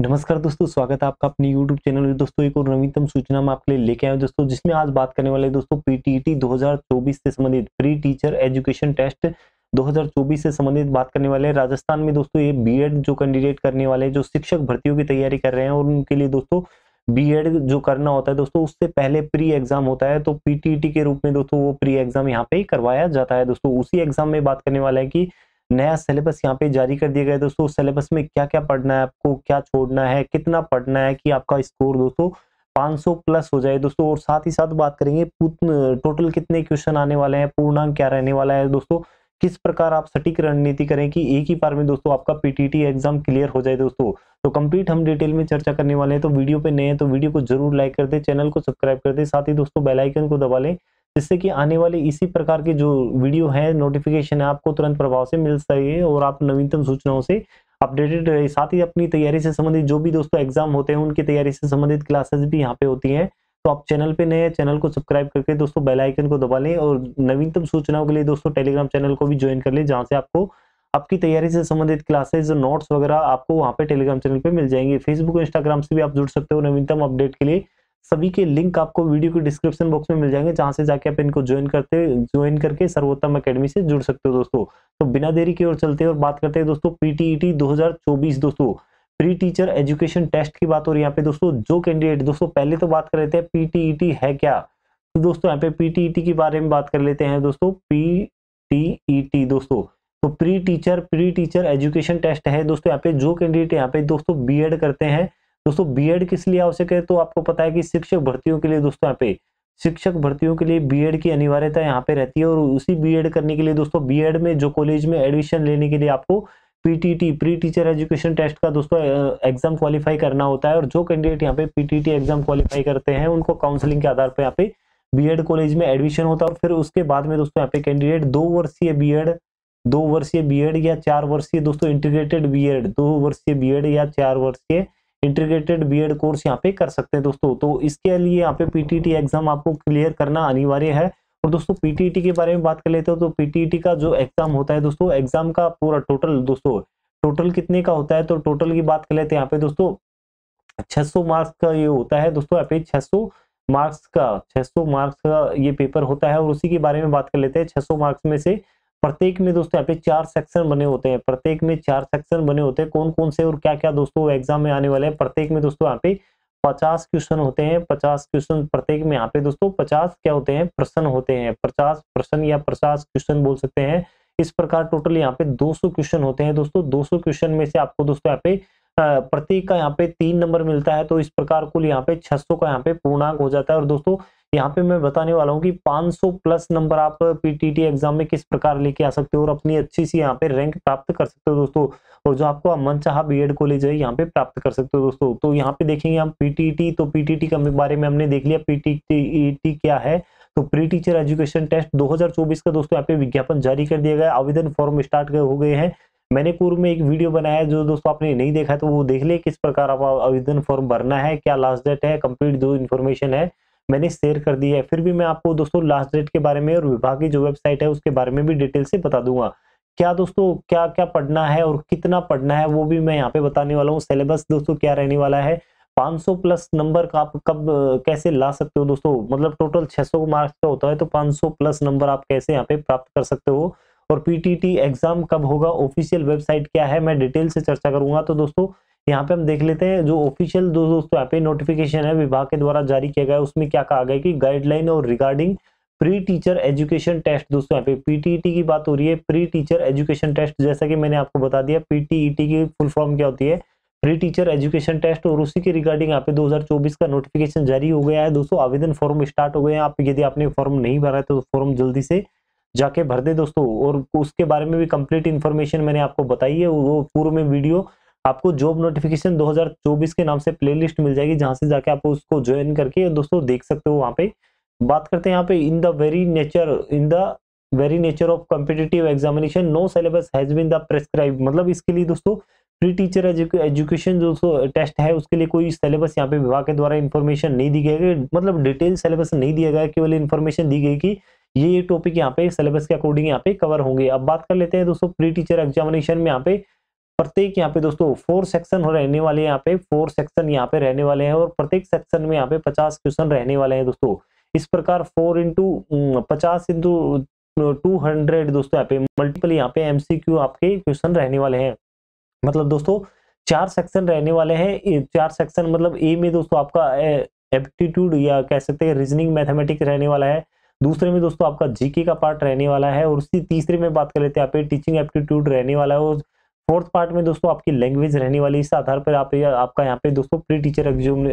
नमस्कार दोस्तों, स्वागत है आपका अपने यूट्यूब चैनल में। दोस्तों एक और नवीनतम सूचना मैं आपके लिए लेके आया हूं दोस्तों, जिसमें आज बात करने वाले दोस्तों पीटीईटी 2024 से संबंधित प्री टीचर एजुकेशन टेस्ट 2024 से संबंधित बात करने वाले हैं। राजस्थान में दोस्तों ये बीएड जो कैंडिडेट करने वाले हैं, जो शिक्षक भर्तियों की तैयारी कर रहे हैं, और उनके लिए दोस्तों बीएड जो करना होता है दोस्तों, उससे पहले प्री एग्जाम होता है। तो पीटीईटी के रूप में दोस्तों वो प्री एग्जाम यहाँ पे करवाया जाता है दोस्तों। उसी एग्जाम में बात करने वाला है कि नया सिलेबस यहाँ पे जारी कर दिया गया है दोस्तों। सिलेबस में क्या-क्या पढ़ना है, आपको क्या छोड़ना है, कितना पढ़ना है कि आपका स्कोर दोस्तों 500 प्लस हो जाए दोस्तों। और साथ ही साथ बात करेंगे टोटल कितने क्वेश्चन आने वाले हैं, पूर्णांक क्या रहने वाला है दोस्तों, किस प्रकार आप सटीक रणनीति करें कि एक ही बार में दोस्तों आपका पीटीटी एग्जाम क्लियर हो जाए दोस्तों। तो कंप्लीट हम डिटेल में चर्चा करने वाले हैं। तो वीडियो पे नए हैं तो वीडियो को जरूर लाइक कर दे, चैनल को सब्सक्राइब कर दे, साथ ही दोस्तों बेल आइकन को दबा लें, जिससे कि आने वाले इसी प्रकार के जो वीडियो है, नोटिफिकेशन है, आपको तुरंत प्रभाव से मिल सके और आप नवीनतम सूचनाओं से अपडेटेड रहे। साथ ही अपनी तैयारी से संबंधित जो भी दोस्तों एग्जाम होते हैं, उनकी तैयारी से संबंधित क्लासेस भी यहाँ पे होती हैं। तो आप चैनल पे नए हैं, चैनल को सब्सक्राइब करके दोस्तों बेल आइकन को दबा लें, और नवीनतम सूचनाओं के लिए दोस्तों टेलीग्राम चैनल को भी ज्वाइन कर लें, जहां से आपको आपकी तैयारी से संबंधित क्लासेस, नोट्स वगैरह आपको वहां पे टेलीग्राम चैनल पे मिल जाएंगे। फेसबुक, इंस्टाग्राम से भी आप जुड़ सकते हो नवीनतम अपडेट के लिए। सभी के लिंक आपको वीडियो के डिस्क्रिप्शन बॉक्स में मिल जाएंगे, जहां से जाके आप इनको ज्वाइन करके सर्वोत्तम एकेडमी से जुड़ सकते हो दोस्तों। तो बिना देरी की ओर चलते हैं और बात करते हैं दोस्तों पीटीईटी 2024 दोस्तों प्री टीचर एजुकेशन टेस्ट की बात हो रही है यहाँ पे दोस्तों। जो कैंडिडेट दोस्तों, पहले तो बात कर लेते हैं पीटीईटी है क्या। तो दोस्तों यहाँ पे पीटीईटी के बारे में बात कर लेते हैं दोस्तों। पीटीईटी दोस्तों तो प्री टीचर एजुकेशन टेस्ट है दोस्तों। यहाँ पे जो कैंडिडेट यहाँ पे दोस्तों बीएड करते हैं दोस्तों, बीएड किस लिए आवश्यक है, तो आपको पता है कि शिक्षक भर्तियों के लिए दोस्तों यहाँ पे शिक्षक भर्तियों के लिए बीएड की अनिवार्यता यहाँ पे रहती है। और उसी बीएड करने के लिए दोस्तों, बीएड में जो कॉलेज में एडमिशन लेने के लिए आपको PTT pre teacher education test का दोस्तों एग्जाम क्वालिफाई करना होता है। और जो कैंडिडेट यहाँ पे पीटीटी एग्जाम क्वालिफाई करते हैं, उनको काउंसलिंग के आधार पर यहाँ पे बीएड कॉलेज में एडमिशन होता है। और फिर उसके बाद में दोस्तों यहाँ पे कैंडिडेट 2 वर्षीय बीएड या 4 वर्षीय दोस्तों इंटीग्रेटेड बीएड, 2 वर्षीय बीएड या 4 वर्षीय इंटीग्रेटेड बीएड कोर्स यहाँ पे कर सकते हैं दोस्तों। तो इसके लिए यहाँ पे पीटीटी एग्जाम आपको क्लियर करना अनिवार्य है। और दोस्तों पीटीटी के बारे में बात कर लेते हो तो पीटीटी का जो एग्जाम होता है दोस्तों, एग्जाम का पूरा टोटल कितने का होता है, तो टोटल की बात कर लेते हैं यहाँ पे दोस्तों 600 मार्क्स का ये होता है दोस्तों। यहाँ पे 600 मार्क्स का ये पेपर होता है। और उसी के बारे में बात कर लेते हैं। 600 मार्क्स में से प्रत्येक में दोस्तों यहाँ पे 4 सेक्शन बने होते हैं। प्रत्येक में 4 सेक्शन बने होते हैं। कौन कौन से और क्या क्या दोस्तों एग्जाम में आने वाले हैं। प्रत्येक में दोस्तों यहाँ पे 50 क्वेश्चन होते हैं। 50 क्वेश्चन प्रत्येक में यहाँ पे दोस्तों 50 क्या होते हैं, प्रश्न होते हैं। 50 प्रश्न या 50 क्वेश्चन बोल सकते हैं। इस प्रकार टोटल यहाँ पे 200 क्वेश्चन होते हैं दोस्तों। 200 क्वेश्चन में से आपको दोस्तों यहाँ पे प्रत्येक का यहाँ पे 3 नंबर मिलता है। तो इस प्रकार कुल यहाँ पे 600 का यहाँ पे पूर्णांक हो जाता है। और दोस्तों यहाँ पे मैं बताने वाला हूँ कि 500 प्लस नंबर आप पीटीटी एग्जाम में किस प्रकार लेके आ सकते हो और अपनी अच्छी सी यहाँ पे रैंक प्राप्त कर सकते हो दोस्तों। और जो आपको मनचाहा बीएड कॉलेज है यहाँ पे प्राप्त कर सकते हो दोस्तों। तो यहाँ पे देखेंगे हम पीटीटी, तो पीटीटी के बारे में हमने देख लिया पीटीटी क्या है। तो प्री टीचर एजुकेशन टेस्ट 2024 का दोस्तों यहाँ पे विज्ञापन जारी कर दिया गया। आवेदन फॉर्म स्टार्ट हो गए हैं। मैंने पूर्व में एक वीडियो बनाया है, जो दोस्तों आपने नहीं देखा तो वो देख ले, किस प्रकार आप आवेदन फॉर्म भरना है, क्या लास्ट डेट है, कंप्लीट जो इन्फॉर्मेशन है मैंने शेयर कर दी है। फिर भी मैं आपको दोस्तों लास्ट डेट के बारे में और विभाग की जो वेबसाइट है उसके बारे में भी डिटेल से बता दूंगा। क्या दोस्तों क्या क्या पढ़ना है और कितना पढ़ना है वो भी मैं यहाँ पे बताने वाला हूँ। सिलेबस दोस्तों क्या रहने वाला है, 500 प्लस नंबर का आप कब कैसे ला सकते हो दोस्तों। मतलब टोटल 600 मार्क्स का होता है, तो 500 प्लस नंबर आप कैसे यहाँ पे प्राप्त कर सकते हो। और पीटीटी एग्जाम कब होगा, ऑफिशियल वेबसाइट क्या है, मैं डिटेल से चर्चा करूंगा। तो दोस्तों यहाँ पे हम देख लेते हैं जो ऑफिशियल दोस्तों यहाँ पे नोटिफिकेशन है विभाग के द्वारा जारी किया गया है, उसमें क्या कहा गया कि गाइडलाइन और regarding pre teacher education test. दोस्तों यहाँ पे पीटीईटी की बात हो रही है, प्री टीचर एजुकेशन टेस्ट। जैसा कि मैंने आपको बता दिया पीटीईटी की फुल फॉर्म क्या होती है, प्री टीचर एजुकेशन टेस्ट। और उसी के रिगार्डिंग यहाँ पे 2024 का नोटिफिकेशन जारी हो गया है दोस्तों। आवेदन फॉर्म स्टार्ट हो गए हैं। आप यदि आपने फॉर्म नहीं भरा है तो फॉर्म जल्दी से जाके भर दे दोस्तों। और उसके बारे में भी कंप्लीट इन्फॉर्मेशन मैंने आपको बताई है। वो पूर्व में वीडियो आपको जॉब नोटिफिकेशन 2024 के नाम से प्लेलिस्ट मिल जाएगी, जहां से जाके आप उसको ज्वाइन करके दोस्तों देख सकते हो। वहां पे बात करते हैं यहाँ पे in the very nature of competitive examination no syllabus has been the prescribe. मतलब इसके लिए दोस्तों प्री टीचर एजुकेशन जो टेस्ट है उसके लिए कोई सिलेबस यहाँ पे विभाग के द्वारा इन्फॉर्मेशन नहीं दी गई। मतलब डिटेल सिलेबस नहीं दिया गया, केवल इन्फॉर्मेशन दी गई कि ये टॉपिक यहाँ पे सिलेबस के अकॉर्डिंग यहाँ पे कवर होंगे। अब बात कर लेते हैं दोस्तों प्री टीचर एग्जामिनेशन में यहाँ पे प्रत्येक यहाँ पे दोस्तों 4 सेक्शन रहने वाले हैं, यहाँ पे 4 सेक्शन यहाँ पे रहने वाले हैं और प्रत्येक सेक्शन में यहाँ पे 50 क्वेश्चन रहने वाले हैं दोस्तों। इस प्रकार 4 इंटू 50 इंटू 200 दोस्तों यहाँ पे मल्टीपल यहाँ पे एमसीक्यू आपके क्वेश्चन रहने वाले हैं। मतलब दोस्तों 4 सेक्शन रहने वाले हैं। 4 सेक्शन मतलब ए में दोस्तों आपका एप्टीट्यूड या कह सकते हैं रीजनिंग मैथमेटिक्स रहने वाला है। दूसरे में दोस्तों आपका जीके का पार्ट रहने वाला है और उसी तीसरे में बात कर लेते हैं यहाँ पे टीचिंग एप्टीट्यूड रहने वाला है और फोर्थ पार्ट में दोस्तों आपकी लैंग्वेज रहने वाली है। इस आधार पर आपका यहाँ पे दोस्तों प्री टीचर एग्जाम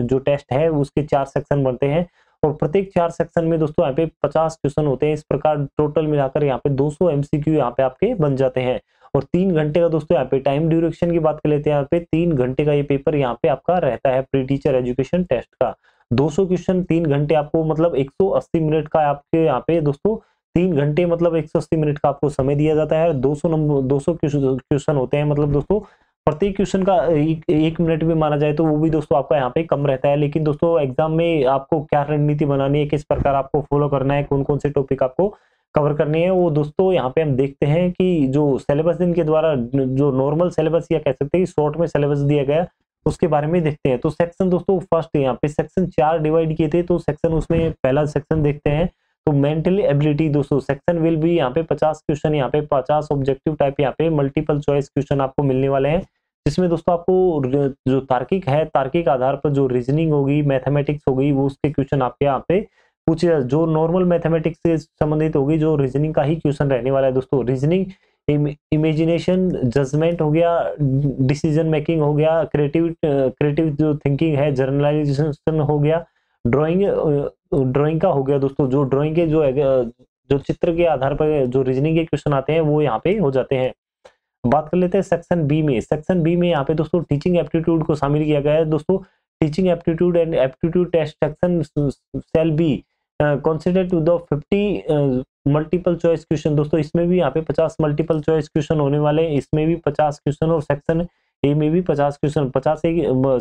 जो टेस्ट है उसके 4 सेक्शन बनते हैं और प्रत्येक 4 सेक्शन में दोस्तों यहाँ पे 50 क्वेश्चन होते हैं। इस प्रकार टोटल मिलाकर यहाँ पे 200 एमसीक्यू यहाँ पे आपके बन जाते हैं और 3 घंटे का दोस्तों यहाँ पे टाइम ड्यूरेशन की बात कर लेते हैं। यहाँ पे 3 घंटे का ये पेपर यहाँ पे आपका रहता है प्री टीचर एजुकेशन टेस्ट का। 200 क्वेश्चन 3 घंटे आपको मतलब 180 मिनट का आपके यहाँ पे दोस्तों 3 घंटे मतलब 180 मिनट का आपको समय दिया जाता है। 200 क्वेश्चन होते हैं मतलब दोस्तों प्रत्येक क्वेश्चन का 1 मिनट भी माना जाए तो वो भी दोस्तों आपका यहाँ पे कम रहता है। लेकिन दोस्तों एग्जाम में आपको क्या रणनीति बनानी है, किस प्रकार आपको फॉलो करना है, कौन कौन से टॉपिक आपको कवर करनी है, वो दोस्तों यहाँ पे हम देखते हैं कि जो सिलेबस इनके द्वारा जो नॉर्मल सिलेबस या कह सकते हैं शॉर्ट में सिलेबस दिया गया उसके बारे में देखते हैं। तो सेक्शन दोस्तों फर्स्ट यहाँ पे सेक्शन 4 डिवाइड किए थे तो सेक्शन उसमें पहला सेक्शन देखते हैं तो मेंटली एबिलिटी दोस्तों सेक्शन विल भी यहाँ पे 50 क्वेश्चन यहाँ पे 50 ऑब्जेक्टिव टाइप यहाँ पे मल्टीपल चॉइस क्वेश्चन आपको मिलने वाले हैं जिसमें दोस्तों आपको जो तार्किक है तार्किक आधार पर जो रीजनिंग होगी मैथमेटिक्स होगी वो उसके क्वेश्चन आपके यहाँ पे पूछे। जो नॉर्मल मैथमेटिक्स से संबंधित होगी जो रीजनिंग का ही क्वेश्चन रहने वाला है दोस्तों। रीजनिंग इमेजिनेशन जजमेंट हो गया, डिसीजन मेकिंग हो गया, क्रिएटिव जो थिंकिंग है, जर्नलाइजेशन हो गया, ड्राइंग का हो गया दोस्तों। जो ड्राइंग के जो चित्र के आधार पर जो रीजनिंग के क्वेश्चन आते हैं वो यहाँ पे हो जाते हैं। बात कर लेते हैं सेक्शन बी में। सेक्शन बी में यहाँ पे दोस्तों टीचिंग एप्टीट्यूड को शामिल किया गया है दोस्तों। Teaching aptitude and aptitude test section shall be consider to the 50 multiple choice question दोस्तों। इसमें भी यहाँ पे 50 मल्टीपल चॉइस क्वेश्चन होने वाले हैं। इसमें भी 50 क्वेश्चन और सेक्शन ए में भी 50 क्वेश्चन। 50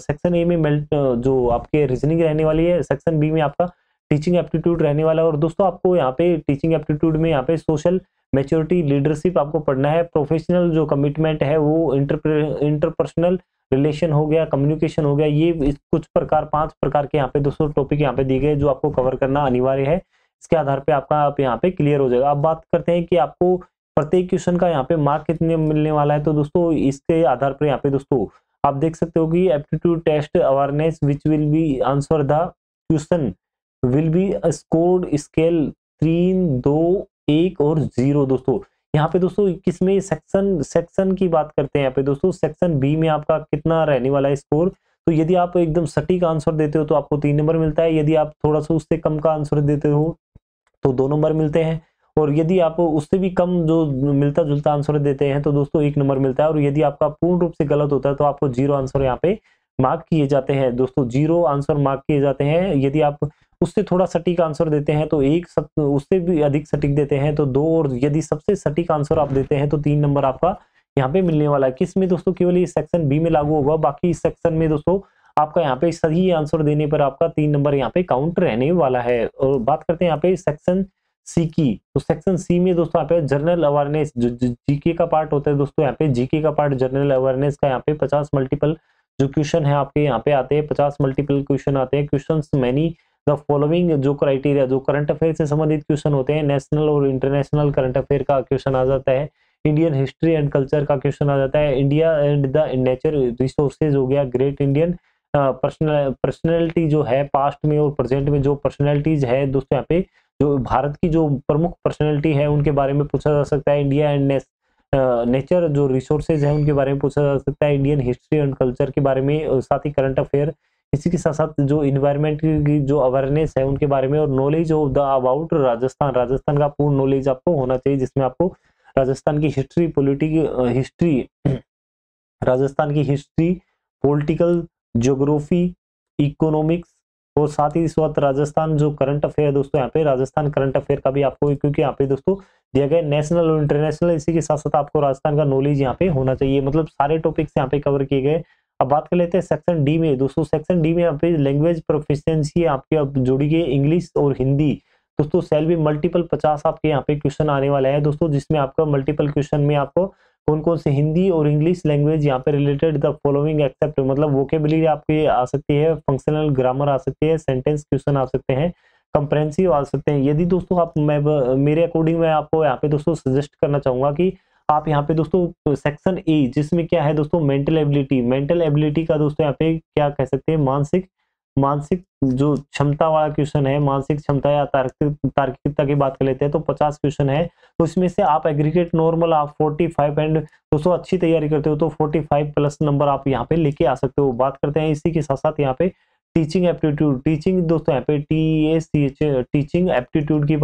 सेक्शन ए में जो आपके रीजनिंग रहने वाली है, सेक्शन बी में आपका टीचिंग एप्टीट्यूड रहने वाला है। और दोस्तों आपको यहाँ पे टीचिंग एप्टीट्यूड में यहाँ पे सोशल मैच्योरिटी लीडरशिप आपको पढ़ना है, प्रोफेशनल जो कमिटमेंट है वो इंटरपर्सनल रिलेशन हो गया, कम्युनिकेशन हो गया। ये कुछ प्रकार 5 प्रकार के यहाँ पे दोस्तों टॉपिक यहाँ पे दिए गए जो आपको कवर करना अनिवार्य है। इसके आधार पे आप यहाँ पे क्लियर हो जाएगा। अब बात करते हैं कि आपको प्रत्येक क्वेश्चन का यहाँ पे मार्क कितने मिलने वाला है। तो दोस्तों इसके आधार पर यहाँ पे दोस्तों आप देख सकते हो कि aptitude test awareness which will be answer the question will be scored scale 3, 2, 1 और 0 दोस्तों। यहाँ पे दोस्तों किसमें सेक्शन की बात करते हैं यहाँ पे दोस्तों सेक्शन बी में आपका कितना रहने वाला है स्कोर। तो यदि आप एकदम सटीक आंसर देते हो तो आपको 3 नंबर मिलता है। यदि आप थोड़ा सा उससे कम का आंसर देते हो तो 2 नंबर मिलते हैं और यदि आप उससे भी कम जो मिलता जुलता आंसर देते हैं तो दोस्तों 1 नंबर मिलता है। और यदि आपका पूर्ण रूप से गलत होता है तो आपको 0 आंसर यहाँ पे मार्क किए जाते हैं दोस्तों। 0 आंसर मार्क किए जाते हैं। यदि आप उससे थोड़ा सटीक आंसर देते हैं तो 1, उससे भी अधिक सटीक देते हैं तो 2 और यदि सबसे सटीक आंसर आप देते हैं तो 3 नंबर आपका यहाँ पे मिलने वाला है। किस में दोस्तों केवल ये सेक्शन बी में लागू होगा। बाकी इस सेक्शन में दोस्तों आपका यहाँ पे सही आंसर देने पर आपका 3 नंबर यहाँ पे काउंट रहने वाला है। और बात करते हैं यहाँ पे सेक्शन सी की। तो सेक्शन सी में दोस्तों यहाँ पे जनरल अवेयरनेस जो जीके का पार्ट होता है दोस्तों, यहाँ पे जीके का पार्ट जनरल अवेयरनेस का यहाँ पे 50 मल्टीपल जो क्वेश्चन है आपके यहाँ पे आते हैं। 50 मल्टीपल क्वेश्चन आते हैं। क्वेश्चंस मैनी द फॉलोइंग जो क्राइटेरिया जो करंट अफेयर से संबंधित क्वेश्चन होते हैं, नेशनल और इंटरनेशनल करंट अफेयर का क्वेश्चन आ जाता है। इंडियन हिस्ट्री एंड कल्चर का क्वेश्चन आ जाता है। India and the nature resources हो गया। ग्रेट इंडियन पर्सनैलिटी जो है पास्ट में और प्रेजेंट में जो पर्सनैलिटीज है दोस्तों यहाँ पे जो भारत की जो प्रमुख पर्सनैलिटी है उनके बारे में पूछा जा सकता है। इंडिया एंड नेचर जो रिसोर्सेज है उनके बारे में पूछा जा सकता है। इंडियन हिस्ट्री एंड कल्चर के बारे में, साथ ही करंट अफेयर, इसी के साथ साथ जो इन्वायरमेंट की जो अवेयरनेस है उनके बारे में, और knowledge of the about Rajasthan का पूर्ण नॉलेज आपको होना चाहिए जिसमें आपको राजस्थान की हिस्ट्री राजस्थान की हिस्ट्री, पॉलिटिकल, ज्योग्राफी, इकोनॉमिक्स और साथ ही साथ राजस्थान जो करंट अफेयर दोस्तों यहाँ पे राजस्थान करंट अफेयर का भी आपको, क्योंकि यहाँ पे दोस्तों दिया गया नेशनल और इंटरनेशनल, इसी के साथ साथ आपको राजस्थान का नॉलेज यहाँ पे होना चाहिए। मतलब सारे टॉपिक्स यहाँ पे कवर किए गए। अब बात कर लेते हैं सेक्शन डी में दोस्तों। सेक्शन डी में यहाँ पे लैंग्वेज प्रोफिशिएंसी आपकी अब जोड़ी गई इंग्लिश और हिंदी दोस्तों। सेल भी मल्टीपल 50 आपके यहाँ पे क्वेश्चन आने वाले हैं दोस्तों, जिसमें आपका मल्टीपल क्वेश्चन में आपको कौन कौन से हिंदी और इंग्लिश लैंग्वेज यहाँ पे रिलेटेड द फॉलोइंग एक्सेप्ट, मतलब वोकेबुलरी आपकी आ सकती है, फंक्शनल ग्रामर आ सकती है, सेंटेंस क्वेश्चन आ सकते हैं, कंप्रेहेंसिव आ सकते हैं। यदि दोस्तों आप मेरे अकॉर्डिंग मैं आपको यहाँ पे दोस्तों सजेस्ट करना चाहूंगा कि आप यहाँ पे दोस्तों सेक्शन ए, जिसमें क्या है दोस्तों मेंटल एबिलिटी का दोस्तों यहाँ पे क्या कह सकते हैं, मानसिक मानसिक जो क्षमता वाला क्वेश्चन है, मानसिक क्षमता या तार्किकता की बात कर लेते हैं तो 50 क्वेश्चन है। तो इसमें से आप एग्रीगेट नॉर्मल आप 45 एंड दोस्तों अच्छी तैयारी करते हो तो 45 प्लस नंबर आप यहाँ पे लेके आ सकते हो। बात करते हैं इसी के साथ साथ यहाँ पे टीचिंग एप्टीट्यूड, टीचिंग दोस्तों यहाँ पे TACH टीचिंग एप्टीट्यूड की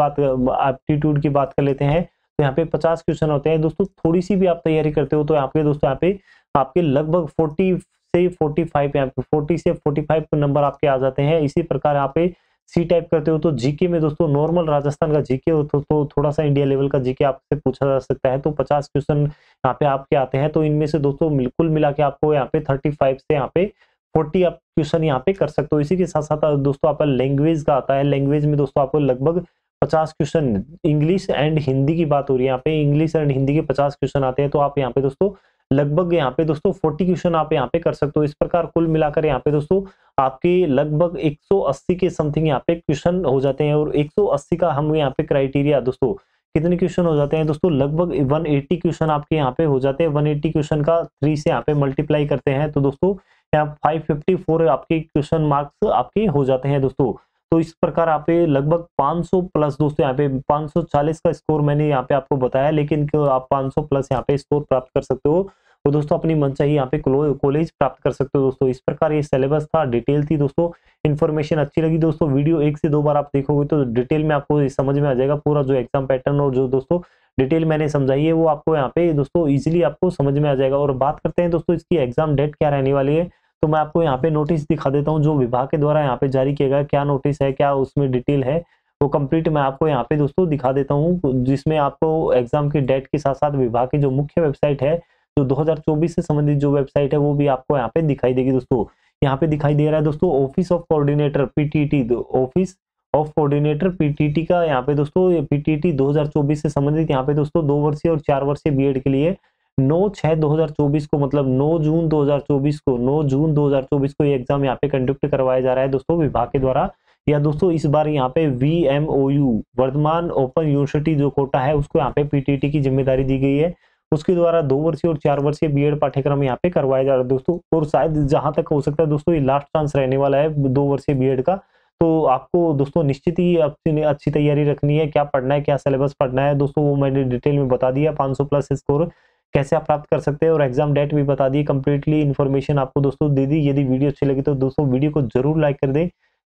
बात कर लेते हैं। तो यहाँ पे 50 क्वेश्चन होते हैं दोस्तों। थोड़ी सी भी आप तैयारी करते हो तो आपके दोस्तों यहाँ पे आपके लगभग 40 से 45 यहाँ पे 40 से 45 नंबर आपके आ जाते हैं। इसी प्रकार यहाँ पे सी टाइप करते हो तो जीके में दोस्तों नॉर्मल राजस्थान का जीके हो तो थोड़ा सा इंडिया लेवल का जीके आपसे पूछा जा सकता है, तो 50 क्वेश्चन यहाँ पे आपके आते हैं। तो इनमें से दोस्तों बिल्कुल मिला के आपको यहाँ पे 35 से यहाँ पे 40 आप क्वेश्चन यहाँ पे कर सकते हो। इसी के साथ साथ दोस्तों आपका लैंग्वेज का आता है। लैंग्वेज में दोस्तों आपको लगभग 50 क्वेश्चन, इंग्लिश एंड हिंदी की बात हो रही है यहाँ पे, इंग्लिश एंड हिंदी के 50 क्वेश्चन आते हैं। तो आप यहाँ पे दोस्तों लगभग यहाँ पे दोस्तों 40 क्वेश्चन आप यहाँ पे कर सकते हो। इस प्रकार कुल मिलाकर यहाँ पे दोस्तों आपके लगभग 180 के समथिंग यहाँ पे क्वेश्चन हो जाते हैं। और 180 का हम यहाँ पे क्राइटेरिया दोस्तों कितने क्वेश्चन हो जाते हैं दोस्तों, लगभग 180 क्वेश्चन आपके यहाँ पे हो जाते हैं। 180 क्वेश्चन का 3 से यहाँ पे मल्टीप्लाई करते हैं तो दोस्तों यहाँ 554 आपके क्वेश्चन मार्क्स आपके हो जाते हैं दोस्तों। तो इस प्रकार आप लगभग 500 प्लस दोस्तों यहाँ पे 540 का स्कोर मैंने यहाँ पे आपको बताया, लेकिन आप 500 प्लस यहाँ पे स्कोर प्राप्त कर सकते हो तो दोस्तों अपनी मनचाही यहाँ पे कॉलेज प्राप्त कर सकते हो दोस्तों। इस प्रकार ये सिलेबस था, डिटेल थी दोस्तों। इन्फॉर्मेशन अच्छी लगी दोस्तों, वीडियो 1 से 2 बार आप देखोगे तो डिटेल में आपको समझ में आ जाएगा पूरा जो एग्जाम पैटर्न, और जो दोस्तों डिटेल मैंने समझाई है वो आपको यहाँ पे दोस्तों इजिली आपको समझ में आ जाएगा। और बात करते हैं दोस्तों इसकी एग्जाम डेट क्या रहने वाली है, तो मैं आपको यहाँ पे नोटिस दिखा देता हूँ जो विभाग के द्वारा यहाँ पे जारी किया गया, क्या नोटिस है, क्या उसमें डिटेल है, वो कंप्लीट मैं आपको यहाँ पे दोस्तों दिखा देता हूँ, जिसमें आपको एग्जाम की डेट के साथ साथ विभाग की जो मुख्य वेबसाइट है, जो 2024 से संबंधित जो वेबसाइट है वो भी आपको यहाँ पे दिखाई देगी दोस्तों। यहाँ पे दिखाई दे रहा है दोस्तों office of coordinator PTT, office of coordinator PTT का यहाँ पे दोस्तों PTT 2024 से संबंधित यहाँ पे दोस्तों 2 वर्षीय और 4 वर्षीय बीएड के लिए 9/6/2024 को, मतलब 9 जून 2024 को ये एग्जाम यहाँ पे कंडक्ट करवाया जा रहा है दोस्तों विभाग के द्वारा। या दोस्तों इस बार यहाँ पे VMOU वर्धमान ओपन यूनिवर्सिटी जो कोटा है उसको यहाँ पे PTT की जिम्मेदारी दी गई है। उसके द्वारा 2 वर्षीय और 4 वर्षीय बीएड पाठ्यक्रम यहाँ पे करवाया जा रहा है दोस्तों। और शायद जहां तक हो सकता है दोस्तों ये लास्ट चांस रहने वाला है 2 वर्षीय बीएड का। तो आपको दोस्तों निश्चित ही अपनी अच्छी तैयारी रखनी है। क्या पढ़ना है, क्या सिलेबस पढ़ना है दोस्तों वो मैंने डिटेल में बता दिया। 500 प्लस स्कोर कैसे आप प्राप्त कर सकते हैं और एग्जाम डेट भी बता दी, कंप्लीटली इन्फॉर्मेशन आपको दोस्तों दे दी। यदि वीडियो अच्छी लगी तो दोस्तों वीडियो को जरूर लाइक कर दें,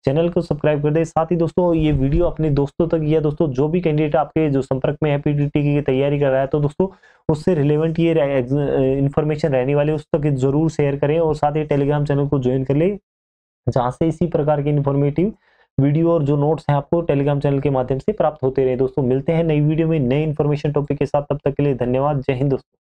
चैनल को सब्सक्राइब कर दें। साथ ही दोस्तों ये वीडियो अपने दोस्तों तक, या दोस्तों जो भी कैंडिडेट आपके जो संपर्क में है PTT की तैयारी कर रहा है तो दोस्तों उससे रिलेवेंट ये इन्फॉर्मेशन रहने वाली है उस तक जरूर शेयर करें। और साथ ही टेलीग्राम चैनल को ज्वाइन कर ले, जहां से इसी प्रकार की इन्फॉर्मेटिव वीडियो और जो नोट्स हैं आपको टेलीग्राम चैनल के माध्यम से प्राप्त होते रहे। दोस्तों मिलते हैं नई वीडियो में नए इन्फॉर्मेशन टॉपिक के साथ, तब तक के लिए धन्यवाद। जय हिंद दोस्तों।